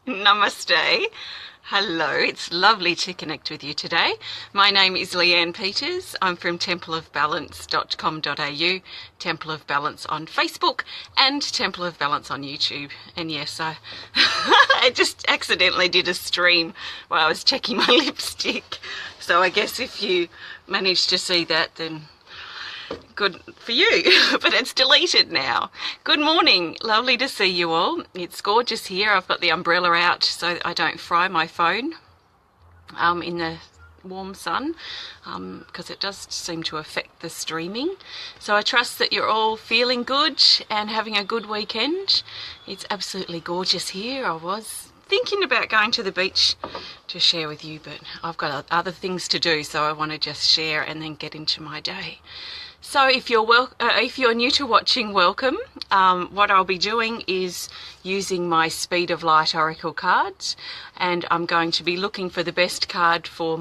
Namaste. Hello, it's lovely to connect with you today. My name is Leanne Peters. I'm from templeofbalance.com.au, Temple of Balance on Facebook and Temple of Balance on YouTube. And yes, I just accidentally did a stream while I was checking my lipstick. So I guess if you managed to see that, then good for you, but it's deleted now. Good morning, lovely to see you all. It's gorgeous here. I've got the umbrella out so I don't fry my phone in the warm sun, because it does seem to affect the streaming. So I trust that you're all feeling good and having a good weekend. It's absolutely gorgeous here. I was thinking about going to the beach to share with you, but I've got other things to do, so I want to just share and then get into my day. So if you're new to watching, welcome. What I'll be doing is using my Speed of Light Oracle cards, and I'm going to be looking for the best card for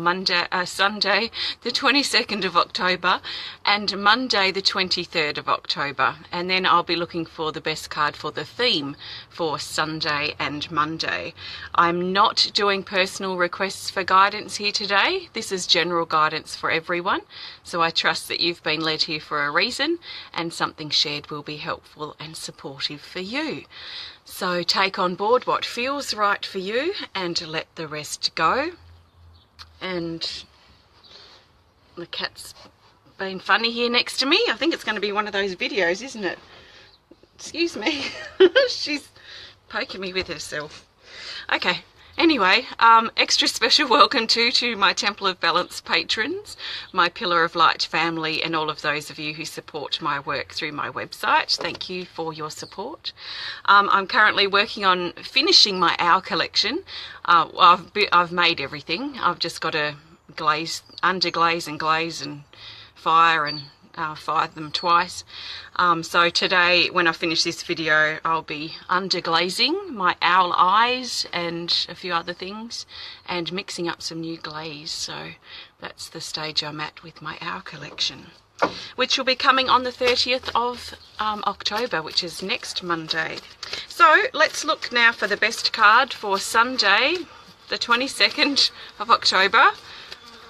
Sunday the 22nd of October and Monday the 23rd of October, and then I'll be looking for the best card for the theme for Sunday and Monday. I'm not doing personal requests for guidance here today. This is general guidance for everyone, so I trust that you've been led here for a reason and something shared will be helpful and supportive for you. So take on board what feels right for you and let the rest go. And the cat's been funny here next to me. I think it's going to be one of those videos, isn't it? Excuse me. She's poking me with herself. Okay. Anyway, extra special welcome to my Temple of Balance patrons, my Pillar of Light family, and all of those of you who support my work through my website. Thank you for your support. I'm currently working on finishing my owl collection. I've made everything. I've just got to underglaze and glaze and fire and fire them twice. So today, when I finish this video, I'll be underglazing my owl eyes and a few other things and mixing up some new glaze. So that's the stage I'm at with my owl collection, which will be coming on the 30th of October, which is next Monday. So let's look now for the best card for Sunday, the 22nd of October.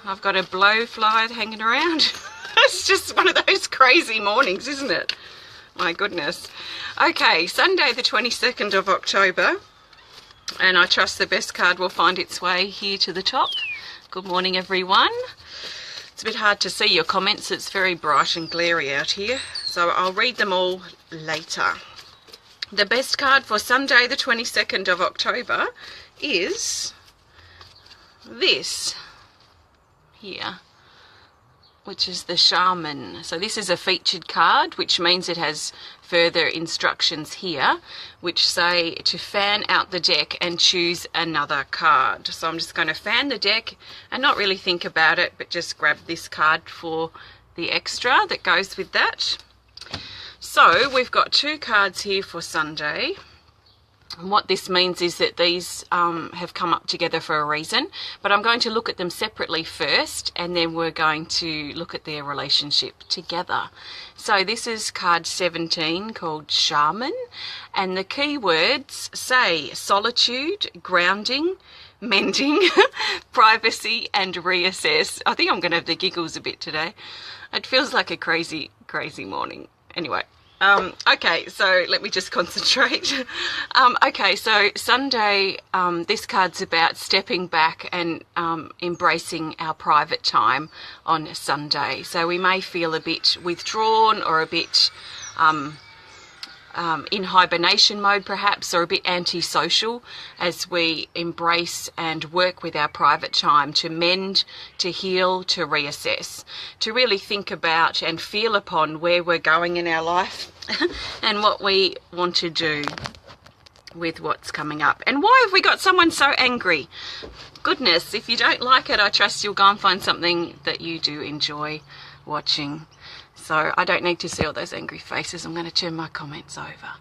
I've got a blowfly hanging around. It's just one of those crazy mornings, isn't it? My goodness. Okay, Sunday the 22nd of October, and I trust the best card will find its way here to the top. Good morning, everyone. It's a bit hard to see your comments. It's very bright and glary out here, so I'll read them all later. The best card for Sunday the 22nd of October is this here, which is the Shaman. So this is a featured card, which means it has further instructions here, which say to fan out the deck and choose another card. So I'm just going to fan the deck and not really think about it, but just grab this card for the extra that goes with that. So we've got two cards here for Sunday. And what this means is that these have come up together for a reason, but I'm going to look at them separately first, and then we're going to look at their relationship together. So this is card 17, called Shaman, and the key words say solitude, grounding, mending, privacy, and reassess. I think I'm going to have the giggles a bit today. It feels like a crazy morning. Anyway. Okay, so let me just concentrate. Okay, so Sunday, this card's about stepping back and embracing our private time on Sunday. So we may feel a bit withdrawn or a bit in hibernation mode perhaps, or a bit antisocial as we embrace and work with our private time to mend, to heal, to reassess, to really think about and feel upon where we're going in our life and what we want to do with what's coming up. And why have we got someone so angry? Goodness, if you don't like it, I trust you'll go and find something that you do enjoy watching. So I don't need to see all those angry faces. I'm going to turn my comments over.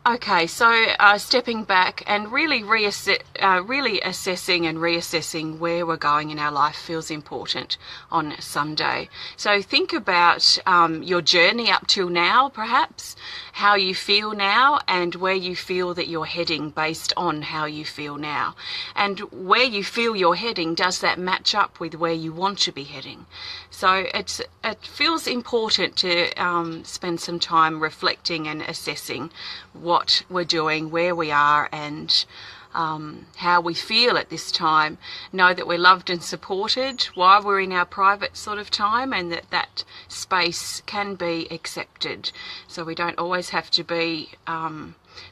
Okay, so stepping back and really really assessing and reassessing where we're going in our life feels important on Sunday. So think about your journey up till now, perhaps, how you feel now and where you feel that you're heading based on how you feel now. And where you feel you're heading, does that match up with where you want to be heading? So it feels important to spend some time reflecting and assessing what we're doing, where we are, and how we feel at this time. Know that we're loved and supported while we're in our private sort of time, and that space can be accepted. So we don't always have to be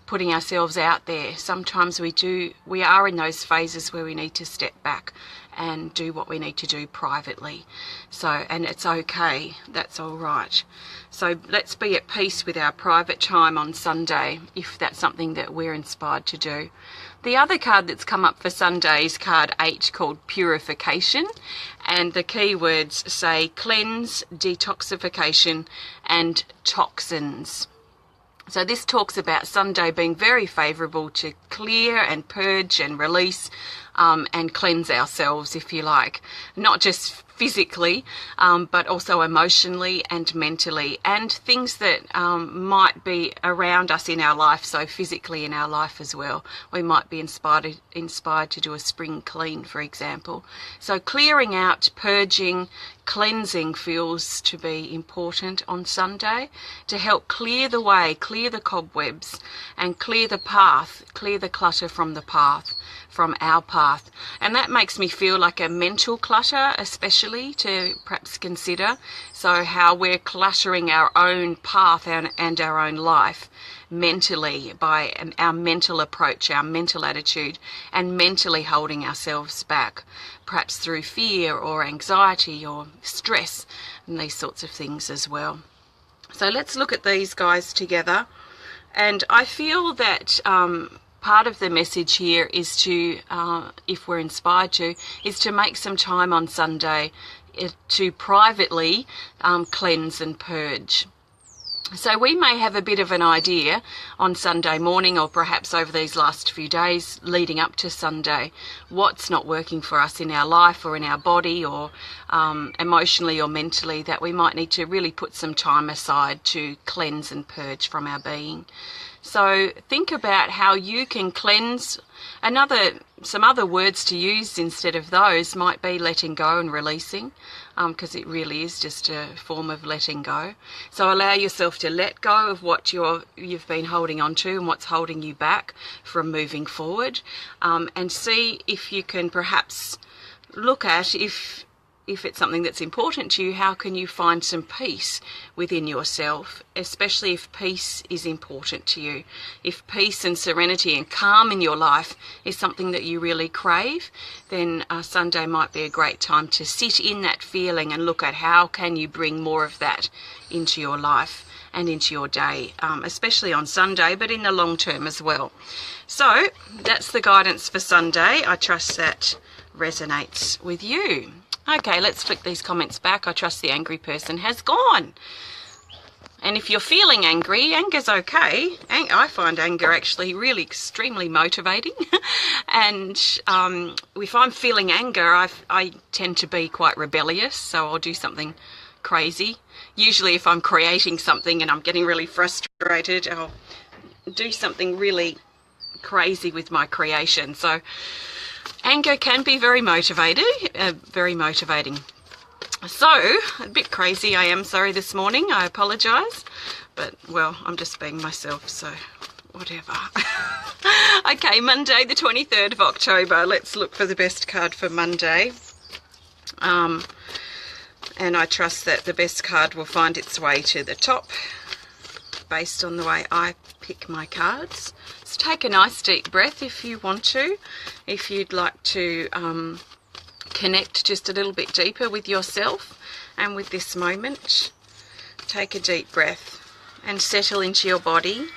putting ourselves out there. Sometimes we are in those phases where we need to step back and do what we need to do privately. So, and it's okay, that's all right. So let's be at peace with our private time on Sunday, if that's something that we're inspired to do. The other card that's come up for Sunday is card 8, called Purification, and the keywords say cleanse, detoxification and toxins. So this talks about Sunday being very favourable to clear and purge and release and cleanse ourselves, if you like, not just physically, but also emotionally and mentally, and things that might be around us in our life, so physically in our life as well. We might be inspired to do a spring clean, for example. So clearing out, purging, cleansing feels to be important on Sunday to help clear the way, clear the cobwebs, and clear the path, clear the clutter from the path, from our path. And that makes me feel like a mental clutter, especially, to perhaps consider. So how we're cluttering our own path and our own life mentally by our mental approach, our mental attitude, and mentally holding ourselves back, perhaps through fear or anxiety or stress and these sorts of things as well. So let's look at these guys together. And I feel that part of the message here is to, if we're inspired to, is to make some time on Sunday to privately cleanse and purge. So we may have a bit of an idea on Sunday morning, or perhaps over these last few days leading up to Sunday, what's not working for us in our life or in our body, or emotionally or mentally, that we might need to really put some time aside to cleanse and purge from our being. So think about how you can cleanse. Some other words to use instead of those might be letting go and releasing, because it really is just a form of letting go. So allow yourself to let go of what you've been holding on to and what's holding you back from moving forward, and see if you can perhaps look at, if it's something that's important to you, how can you find some peace within yourself, especially if peace is important to you. If peace and serenity and calm in your life is something that you really crave, then Sunday might be a great time to sit in that feeling and look at how can you bring more of that into your life and into your day, especially on Sunday, but in the long term as well. So that's the guidance for Sunday. I trust that resonates with you. Okay, let's flick these comments back. I trust the angry person has gone. And if you're feeling angry, anger's okay. I find anger actually really extremely motivating. And if I'm feeling anger, I tend to be quite rebellious, so I'll do something crazy. Usually if I'm creating something and I'm getting really frustrated, I'll do something really crazy with my creation. So anger can be very motivating. So, a bit crazy I am, sorry, this morning. I apologise. But, well, I'm just being myself, so whatever. Okay, Monday the 23rd of October. Let's look for the best card for Monday. And I trust that the best card will find its way to the top based on the way I pick my cards. So take a nice deep breath if you want to. If you'd like to connect just a little bit deeper with yourself and with this moment, take a deep breath and settle into your body.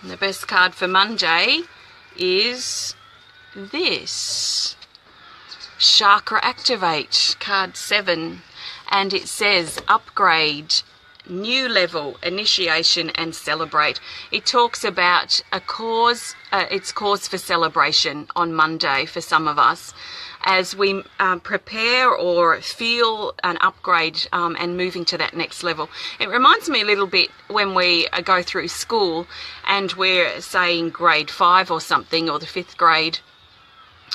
And the best card for Monday is this, Chakra Activate, card 7, and it says upgrade new level, initiation and celebrate. It talks about a cause, it's cause for celebration on Monday for some of us as we prepare or feel an upgrade and moving to that next level. It reminds me a little bit when we go through school and we're saying grade 5 or something, or the 5th grade,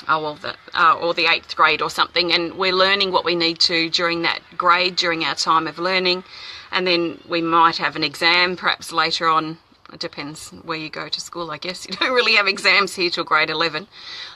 or the 8th grade or something, and we're learning what we need to during that grade, during our time of learning, and then we might have an exam perhaps later on. It depends where you go to school, I guess. You don't really have exams here till grade 11.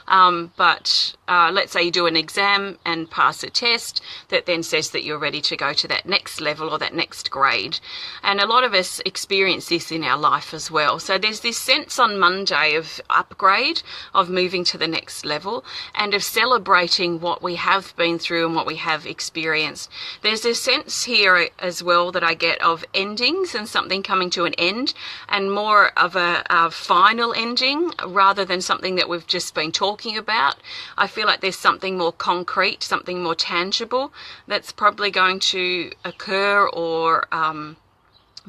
But let's say you do an exam and pass a test that then says that you're ready to go to that next level or that next grade. And a lot of us experience this in our life as well. So there's this sense on Monday of upgrade, of moving to the next level, and of celebrating what we have been through and what we have experienced. There's a sense here as well that I get of endings and something coming to an end, and more of a final ending rather than something that we've just been talking about. I feel like there's something more concrete, something more tangible that's probably going to occur or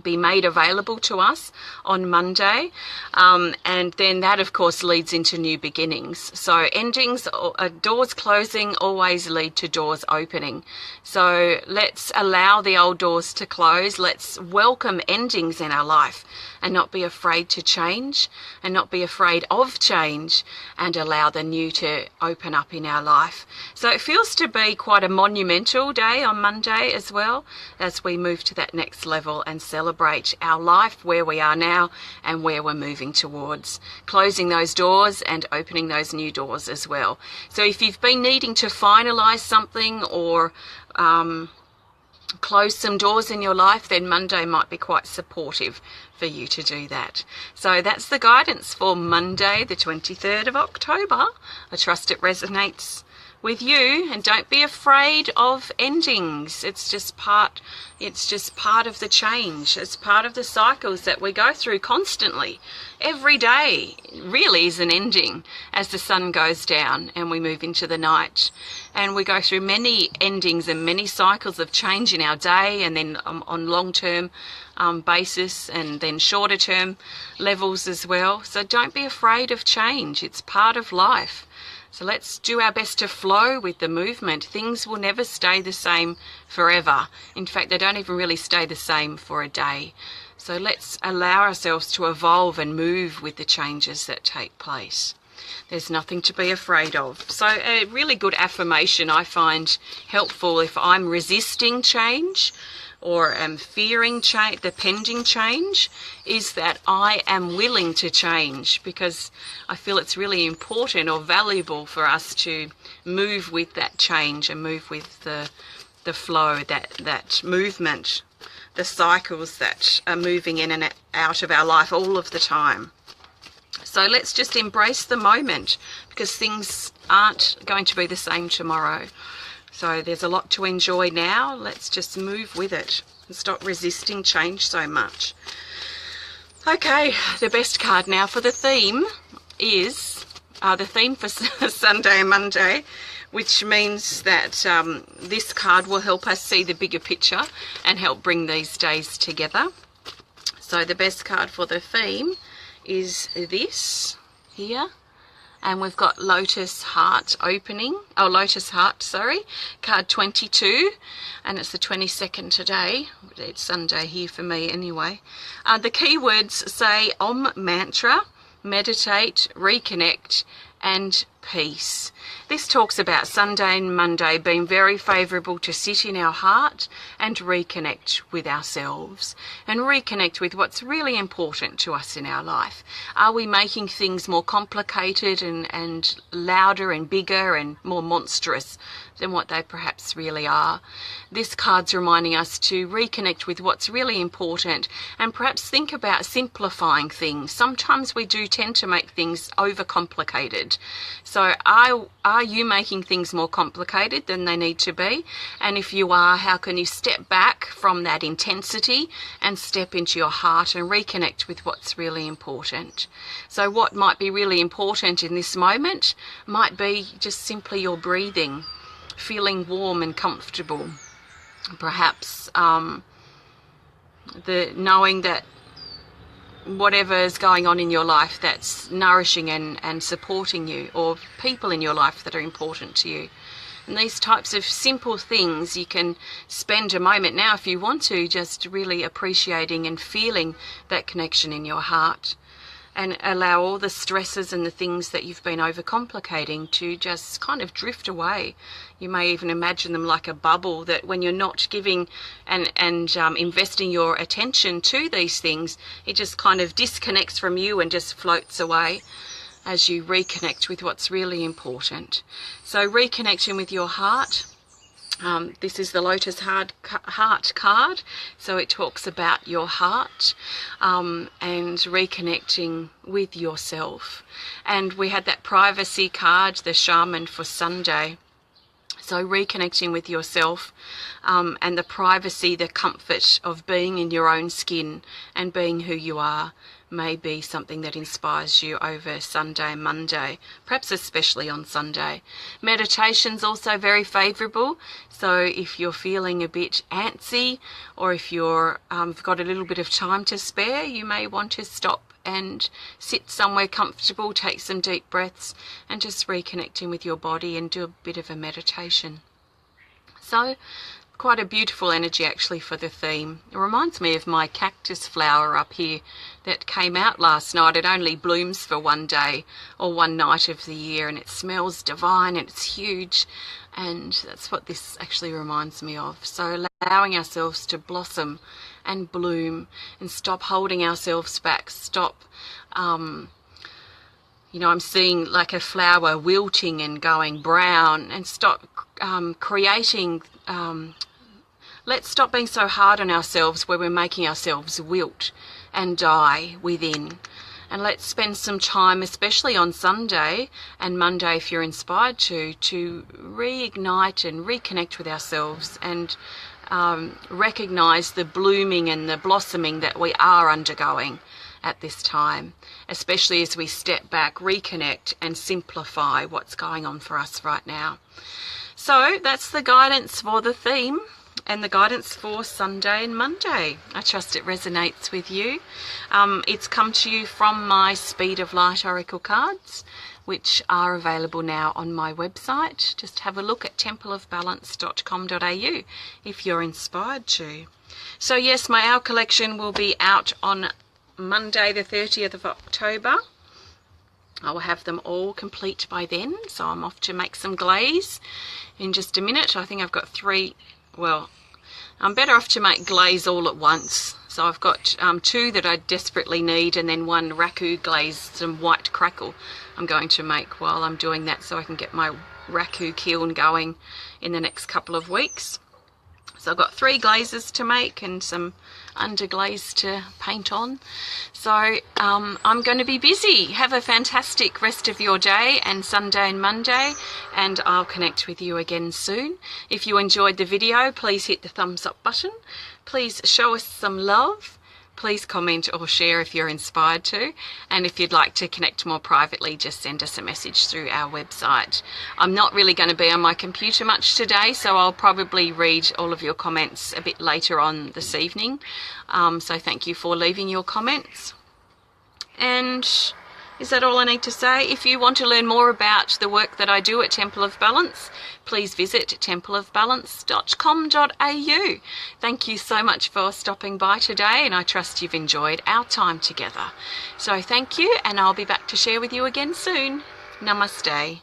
be made available to us on Monday, and then that of course leads into new beginnings. So endings, doors closing always lead to doors opening. So let's allow the old doors to close. Let's welcome endings in our life and not be afraid to change and not be afraid of change, and allow the new to open up in our life. So it feels to be quite a monumental day on Monday as well, as we move to that next level and celebrate our life, where we are now and where we're moving towards, closing those doors and opening those new doors as well. So if you've been needing to finalize something or close some doors in your life, then Monday might be quite supportive for you to do that. So that's the guidance for Monday the 23rd of October. I trust it resonates with you, and don't be afraid of endings. It's just part of the change. It's part of the cycles that we go through constantly. Every day really is an ending as the sun goes down and we move into the night, and we go through many endings and many cycles of change in our day, and then on long-term basis, and then shorter term levels as well. So don't be afraid of change. It's part of life. So let's do our best to flow with the movement. Things will never stay the same forever. In fact, they don't even really stay the same for a day. So let's allow ourselves to evolve and move with the changes that take place. There's nothing to be afraid of. So a really good affirmation I find helpful if I'm resisting change or am fearing change, the pending change, is that I am willing to change, because I feel it's really important or valuable for us to move with that change and move with the flow, that movement, the cycles that are moving in and out of our life all of the time. So let's just embrace the moment, because things aren't going to be the same tomorrow. So there's a lot to enjoy now. Let's just move with it and stop resisting change so much. Okay, the best card now for the theme is the theme for Sunday and Monday, which means that this card will help us see the bigger picture and help bring these days together. So the best card for the theme is this here. And we've got Lotus Heart card 22, and it's the 22nd today. It's Sunday here for me anyway. The keywords say Om Mantra, meditate, reconnect, and peace. This talks about Sunday and Monday being very favourable to sit in our heart and reconnect with ourselves and reconnect with what's really important to us in our life. Are we making things more complicated and louder and bigger and more monstrous than what they perhaps really are? This card's reminding us to reconnect with what's really important and perhaps think about simplifying things. Sometimes we do tend to make things overcomplicated. So are you making things more complicated than they need to be? And if you are, how can you step back from that intensity and step into your heart and reconnect with what's really important? So what might be really important in this moment might be just simply your breathing, feeling warm and comfortable. Perhaps the knowing that whatever is going on in your life that's nourishing and supporting you, or people in your life that are important to you. And these types of simple things, you can spend a moment now if you want to, just really appreciating and feeling that connection in your heart, and allow all the stresses and the things that you've been overcomplicating to just kind of drift away. You may even imagine them like a bubble, that when you're not giving and investing your attention to these things, it just kind of disconnects from you and just floats away as you reconnect with what's really important. So reconnecting with your heart. This is the Lotus Heart card, so it talks about your heart and reconnecting with yourself. And we had that privacy card, the Shaman, for Sunday. So reconnecting with yourself and the privacy, the comfort of being in your own skin and being who you are may be something that inspires you over Sunday and Monday, perhaps especially on Sunday. Meditation's also very favourable, so if you're feeling a bit antsy, or if you're got a little bit of time to spare, you may want to stop and sit somewhere comfortable, take some deep breaths, and just reconnecting with your body and do a bit of a meditation. So quite a beautiful energy actually for the theme. It reminds me of my cactus flower up here that came out last night. It only blooms for one day or one night of the year, and it smells divine and it's huge, and that's what this actually reminds me of. So allowing ourselves to blossom and bloom and stop holding ourselves back, stop I'm seeing like a flower wilting and going brown, and stop creating let's stop being so hard on ourselves where we're making ourselves wilt and die within. And let's spend some time, especially on Sunday and Monday if you're inspired to reignite and reconnect with ourselves and recognise the blooming and the blossoming that we are undergoing at this time, especially as we step back, reconnect and simplify what's going on for us right now. So that's the guidance for the theme and the guidance for Sunday and Monday. I trust it resonates with you. It's come to you from my Speed of Light Oracle cards, which are available now on my website. Just have a look at templeofbalance.com.au if you're inspired to. So yes, my Hour collection will be out on Monday the 30th of October. I will have them all complete by then, so I'm off to make some glaze in just a minute. I think I've got 3. Well, I'm better off to make glaze all at once. So I've got 2 that I desperately need, and then 1 raku glaze, some white crackle I'm going to make while I'm doing that, so I can get my raku kiln going in the next couple of weeks. So I've got 3 glazes to make and some underglaze to paint on. So I'm going to be busy. Have a fantastic rest of your day and Sunday and Monday, and I'll connect with you again soon. If you enjoyed the video, please hit the thumbs up button. Please show us some love. Please comment or share if you're inspired to, and if you'd like to connect more privately, just send us a message through our website. I'm not really going to be on my computer much today, so I'll probably read all of your comments a bit later on this evening. So thank you for leaving your comments. And is that all I need to say? If you want to learn more about the work that I do at Temple of Balance, please visit templeofbalance.com.au. Thank you so much for stopping by today, and I trust you've enjoyed our time together. So thank you, and I'll be back to share with you again soon. Namaste.